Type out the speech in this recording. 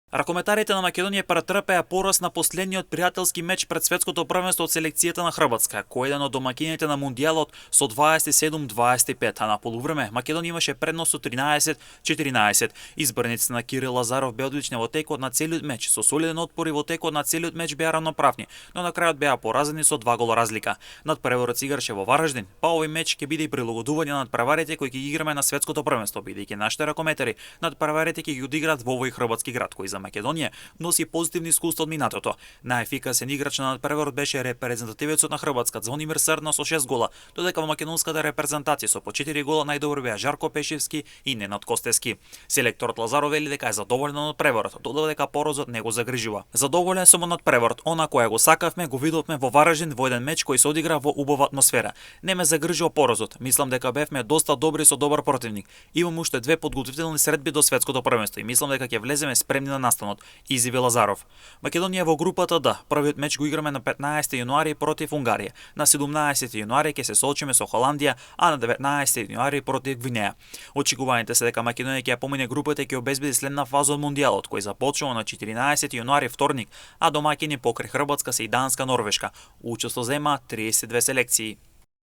Ракометарите на Македонија претрпеа пораз на последниот пријателски меч пред светското првенство од селекцијата на Хрватска, кој е еден од домаќините на мундијалот со 27-25, а на полувреме Македонија имаше предност со 13-14. Избраниците на Кирил Лазаров беа одлични во текот на целиот меч, со солиден отпор и во текот на целиот меч беа равноправни, но на крајот беа поразени со 2 гола разлика. Надпреварот се играше во Вараждин, па овој меч ќе биде и прилагодување на надпреварите кои ќе ги играме на светското првенство, бидејќи нашите ракометари надпреварите ќе ги одиграат во овој хрватски град кој за Македонија носи позитивни искуства од минатото. Најефикасен играч на надпреварот беше репрезентативецот на Хрватска Звонимир Срдна со 6 гола, додека во македонската репрезентација со по 4 гола најдобро беа Жарко Пешевски и Ненад Костевски. Селекторот Лазаров вели дека е задоволен од надпреварот, додава дека поразот не го загрижува. Задоволен сум од надпреварот, она која го сакавме го видовме во Вараждин во еден меч кој се одигра во убава атмосфера. Не ме загрижува поразот, мислам дека бевме доста добри со добар противник. Имам уште 2 подготвителни средби до светското првенство и мислам дека ќе влеземе спремни на настанот, изјави Лазаров. Македонија во групата Д. Првиот меч го играме на 15 јануари против Унгарија. На 17 јануари ќе се соочиме со Холандија, а на 19 јануари против Гвинеја. Очекувањата се дека Македонија ќе ја помине групата и ќе обезбеди следна фаза од мундијалот, кој започнува на 14 јануари вторник, а домаќини покрај Хрватска се и Данска, Норвешка. Учество зема 32 селекции.